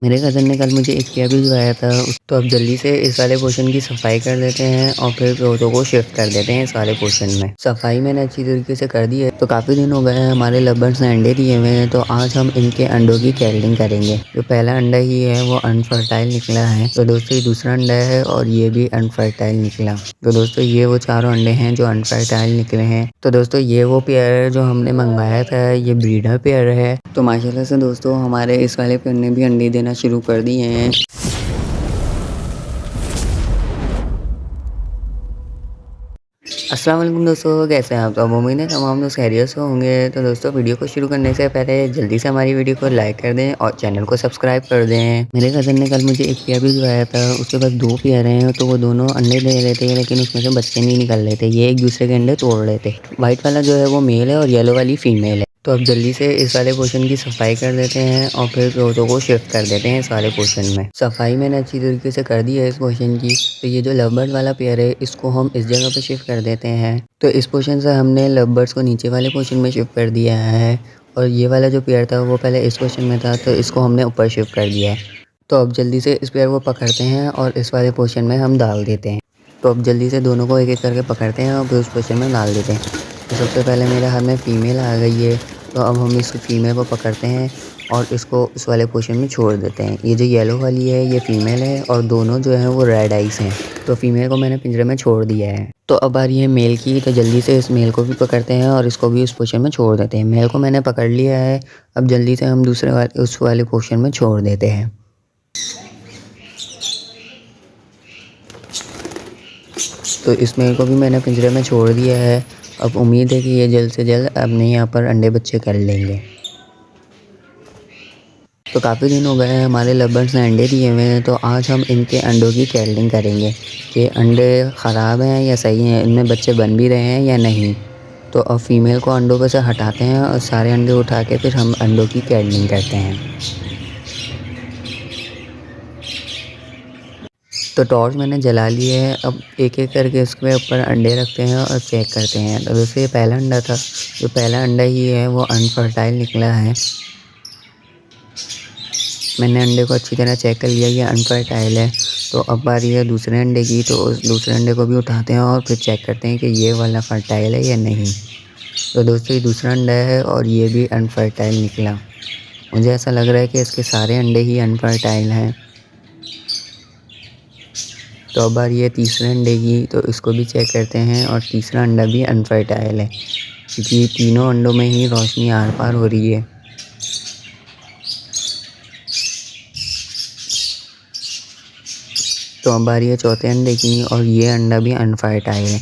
मेरे कज़न ने कल मुझे एक पेयर भिजवाया था तो अब जल्दी से इस वाले पोर्शन की सफाई कर देते हैं और फिर पौधों को शिफ्ट कर देते हैं इस वाले पोर्शन में। सफाई मैंने अच्छी तरीके से कर दी है। तो काफ़ी दिन हो गए हैं हमारे लवर्स ने अंडे दिए हुए हैं, तो आज हम इनके अंडों की कैल्डिंग करेंगे। जो पहला अंडा ही है वो अनफर्टाइल निकला है, तो दोस्तों ये दूसरा अंडा है और ये भी अनफर्टाइल निकला। तो दोस्तों ये वो चारों अंडे हैं जो अनफर्टाइल निकले हैं। तो दोस्तों ये वो पेयर है जो हमने मंगवाया था, ये ब्रीडर पेयर है। तो माशाल्लाह से दोस्तों हमारे इस वाले पेयर ने भी अंडे देना शुरू कर दिए हैं। अस्सलाम वालेकुम दोस्तों, कैसे हैं आप? तो उम्मीद है तमाम दोस्त खैरियत से होंगे। तो दोस्तों वीडियो को शुरू करने से पहले जल्दी से हमारी वीडियो को लाइक कर दें और चैनल को सब्सक्राइब कर दें। मेरे कज़न ने कल मुझे एक पेयर भिजवाया था, उसके पास 2 पेयर हैं, तो वो दोनों अंडे दे रहे थे लेकिन उसमें से बच्चे नहीं निकल रहे थे। ये एक दूसरे के अंडे तोड़ रहे थे। व्हाइट वाला जो है वो मेल है और येलो वाली फीमेल है। तो अब जल्दी से इस वाले पोर्शन की सफाई कर देते हैं और फिर पौधों को शिफ्ट कर देते हैं इस वाले पोर्शन में। सफाई मैंने अच्छी तरीके से कर दी है इस पोर्शन की। तो ये जो लव बर्ड वाला पेयर है इसको हम इस जगह पे शिफ्ट कर देते हैं। तो इस पोर्शन से हमने लव बर्ड्स को नीचे वाले पोर्शन में शिफ्ट कर दिया है और ये वाला जो पेयर था वो पहले इस पोर्शन में था, तो इसको हमने ऊपर शिफ्ट कर दिया है। तो अब जल्दी से इस पेयर को पकड़ते हैं और इस वाले पोर्शन में हम डाल देते हैं। तो अब जल्दी से दोनों को एक एक करके पकड़ते हैं और फिर उस पोर्शन में डाल देते हैं। तो सबसे पहले मेरे हाथ में फ़ीमेल आ गई है, तो अब हम इस फीमेल को पकड़ते हैं और इसको इस वाले पोर्शन में छोड़ देते हैं। ये जो येलो वाली है ये फ़ीमेल है और दोनों जो हैं वो रेड आइस हैं। तो फीमेल को मैंने पिंजरे में छोड़ दिया है। तो अब आ रही है मेल की, तो जल्दी से इस मेल को भी पकड़ते हैं और इसको भी उस पोर्शन में छोड़ देते हैं। मेल को मैंने पकड़ लिया है, अब जल्दी से हम दूसरे वाले उस वाले पोर्शन में छोड़ देते हैं। तो इस मेल को भी मैंने पिंजरे में छोड़ दिया है। अब उम्मीद है कि ये जल्द से जल्द अपने यहाँ पर अंडे बच्चे कर लेंगे। तो काफ़ी दिन हो गए हैं हमारे लवर्स ने अंडे दिए हुए हैं, तो आज हम इनके अंडों की कैल्डिंग करेंगे कि अंडे ख़राब हैं या सही हैं, इनमें बच्चे बन भी रहे हैं या नहीं। तो अब फीमेल को अंडों पर से हटाते हैं और सारे अंडे उठा के फिर हम अंडों की कैल्डिंग करते हैं। तो टॉर्च मैंने जला ली है, अब एक एक करके इसके ऊपर अंडे रखते हैं और चेक करते हैं। तो जैसे ये पहला अंडा था, जो पहला अंडा ही है वो अनफर्टाइल निकला है। मैंने अंडे को अच्छी तरह चेक कर लिया, ये अनफर्टाइल है। तो अब बारी है दूसरे अंडे की, तो उस दूसरे अंडे को भी उठाते हैं और फिर चेक करते हैं कि ये वाला फर्टाइल है या नहीं। तो दोस्तों ये दूसरा अंडा है और ये भी अनफर्टाइल निकला। मुझे ऐसा लग रहा है कि इसके सारे अंडे ही अनफर्टाइल हैं। तो अब बारी है तीसरे अंडे की, तो इसको भी चेक करते हैं और तीसरा अंडा भी अनफर्टाइल है, क्योंकि तीनों अंडों में ही रोशनी आर पार हो रही है। तो अब बारी है चौथे अंडे की और ये अंडा भी अनफर्टाइल है।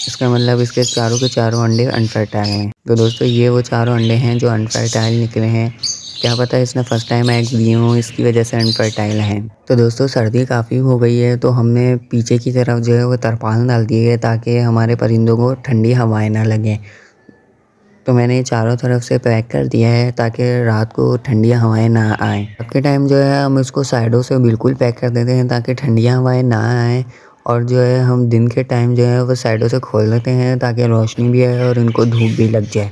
इसका मतलब इसके चारों के चारों अंडे अनफर्टाइल हैं। तो दोस्तों ये वो चारों अंडे हैं जो अनफर्टाइल निकले हैं। क्या पता है इसने फर्स्ट टाइम एग्स दिए हों, इसकी वजह से अनफर्टाइल हैं। तो दोस्तों सर्दी काफ़ी हो गई है, तो हमने पीछे की तरफ जो है वो तरपाल डाल दी है ताकि हमारे परिंदों को ठंडी हवाएं ना लगें। तो मैंने ये चारों तरफ से पैक कर दिया है ताकि रात को ठंडी हवाएं ना आएँ। रात के टाइम जो है हम इसको साइडों से बिल्कुल पैक कर देते हैं ताकि ठंडी हवाएं ना आएँ, और जो है हम दिन के टाइम जो है वो साइडों से खोल देते हैं ताकि रोशनी भी आए और इनको धूप भी लग जाए।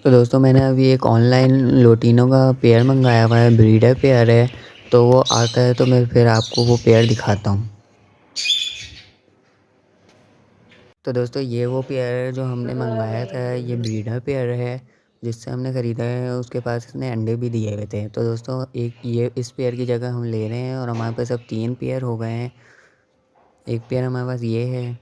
तो दोस्तों मैंने अभी एक ऑनलाइन लोटिनो का पेयर मंगाया हुआ है, ब्रीडर पेयर है। तो वो आता है तो मैं फिर आपको वो पेयर दिखाता हूँ। तो दोस्तों ये वो पेयर है जो हमने मंगवाया था, ये ब्रीडर पेयर है जिससे हमने ख़रीदा है। उसके पास इसने अंडे भी दिए हुए थे। तो दोस्तों एक ये इस पेयर की जगह हम ले रहे हैं और हमारे पास अब 3 पेयर हो गए हैं। एक पेयर हमारे पास ये है,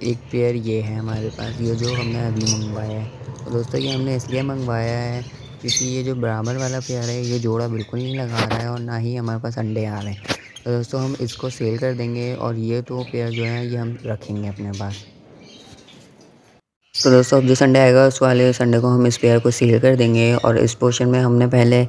एक पेयर ये है हमारे पास, ये जो हमने अभी मंगवाया है। तो दोस्तों ये हमने इसलिए मंगवाया है क्योंकि ये जो बराबर वाला पेयर है ये जोड़ा बिल्कुल नहीं लगा रहा है और ना ही हमारे पास अंडे आ रहे हैं। तो दोस्तों हम इसको सेल कर देंगे और ये 2 पेयर जो हैं ये हम रखेंगे अपने पास। तो दोस्तों अब जो संडे आएगा उस वाले संडे को हम इस पेयर को सील कर देंगे। और इस पोर्शन में हमने पहले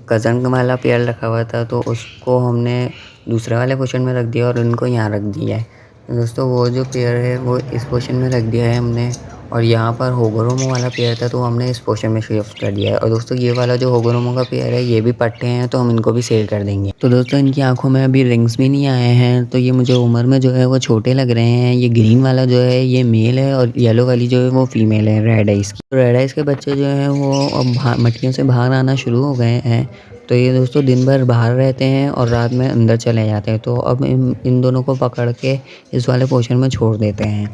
कज़न वाला पेयर रखा हुआ था, तो उसको हमने दूसरे वाले पोर्शन में रख दिया और उनको यहाँ रख दिया है। तो दोस्तों वो जो पेयर है वो इस पोर्शन में रख दिया है हमने, और यहाँ पर होगोरोमो वाला पेयर था तो हमने इस पोर्शन में शिफ्ट कर दिया है। और दोस्तों ये वाला जो होगोरोमो का पेयर है ये भी पट्टे हैं तो हम इनको भी सेल कर देंगे। तो दोस्तों इनकी आंखों में अभी रिंग्स भी नहीं आए हैं तो ये मुझे उम्र में जो है वो छोटे लग रहे हैं। ये ग्रीन वाला जो है ये मेल है और येलो वाली जो है वो फीमेल है रेड आइस की। तो रेड आइस के बच्चे जो हैं वो अब मटकियों से बाहर आना शुरू हो गए हैं। तो ये दोस्तों दिन भर बाहर रहते हैं और रात में अंदर चले जाते हैं। तो अब इन दोनों को पकड़ के इस वाले पोर्शन में छोड़ देते हैं।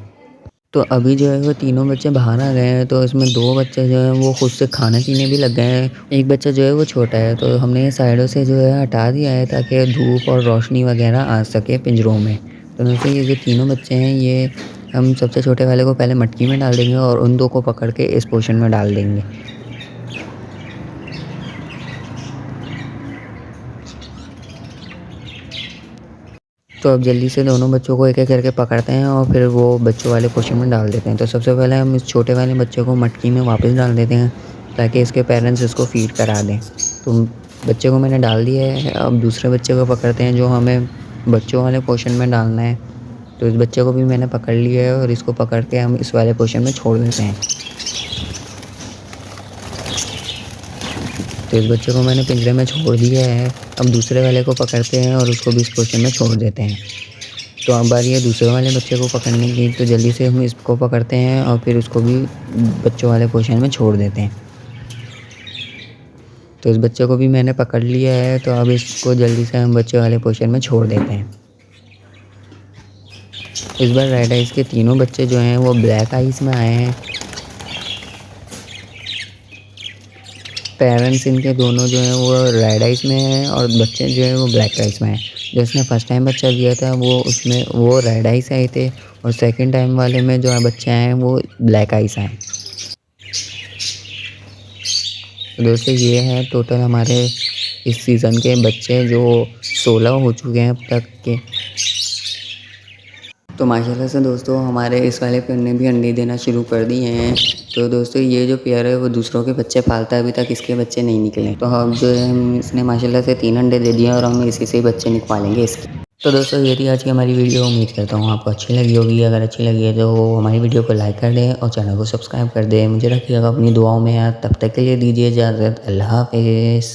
तो अभी जो है वो तीनों बच्चे बाहर आ गए हैं तो इसमें 2 बच्चे जो हैं वो खुद से खाने-पीने भी लग गए हैं। एक बच्चा जो है वो छोटा है तो हमने ये साइडों से जो है हटा दिया है ताकि धूप और रोशनी वगैरह आ सके पिंजरों में। तो दोस्तों ये जो तीनों बच्चे हैं ये हम सबसे छोटे वाले को पहले मटकी में डाल देंगे और उन 2 को पकड़ के इस पोर्शन में डाल देंगे। तो अब जल्दी से दोनों बच्चों को एक-एक करके पकड़ते हैं और फिर वो बच्चों वाले पोर्शन में डाल देते हैं। तो सबसे पहले हम इस छोटे वाले बच्चे को मटकी में वापस डाल देते हैं ताकि इसके पेरेंट्स इसको फ़ीड करा दें। तो बच्चे को मैंने डाल दिया है, अब दूसरे बच्चे को पकड़ते हैं जो हमें बच्चों वाले पोर्शन में डालना है। तो इस बच्चे को भी मैंने पकड़ लिया है और इसको पकड़ के हम इस वाले पोर्शन में छोड़ देते हैं। तो इस बच्चे को मैंने पिंजरे में छोड़ दिया है, अब दूसरे वाले को पकड़ते हैं और उसको भी इस पोर्शन में छोड़ देते हैं। तो अब बारी है दूसरे वाले बच्चे को पकड़ने की, तो जल्दी से हम इसको पकड़ते हैं और फिर उसको भी बच्चों वाले पोर्शन में छोड़ देते हैं। तो इस बच्चे को भी मैंने पकड़ लिया है तो अब इसको जल्दी से हम बच्चों वाले पोर्शन में छोड़ देते हैं। इस बार रेड आइस के तीनों बच्चे जो हैं वो ब्लैक आइस में आए हैं। पेरेंट्स इनके दोनों जो हैं वो रेड आइस में हैं और बच्चे जो हैं वो ब्लैक आइस में हैं। जो इसने फर्स्ट टाइम बच्चा दिया था वो उसमें वो रेड आइस आए थे और सेकंड टाइम वाले में जो बच्चे आए हैं वो ब्लैक आइस आए। तो दोस्तों ये हैं टोटल हमारे इस सीज़न के बच्चे जो 16 हो चुके हैं अब तक के। तो माशाल्लाह से दोस्तों हमारे इस वाले पेयर ने भी अंडे देना शुरू कर दिए हैं। तो दोस्तों ये जो पेयर है वो दूसरों के बच्चे पालता है, अभी तक इसके बच्चे नहीं निकले। तो अब जो है हम इसने माशाल्लाह से 3 अंडे दे दिए और हम इसी से ही बच्चे निकलवालेंगे इसके। तो दोस्तों ये थी आज की हमारी वीडियो, उम्मीद करता हूँ आपको अच्छी लगी होगी। अगर अच्छी लगी है तो हमारी वीडियो को लाइक कर दें और चैनल को सब्सक्राइब कर दें। मुझे रखिएगा अपनी दुआओं में याद, तब तक के लिए दीजिए इजाज़त। अल्लाह हाफ़िज़।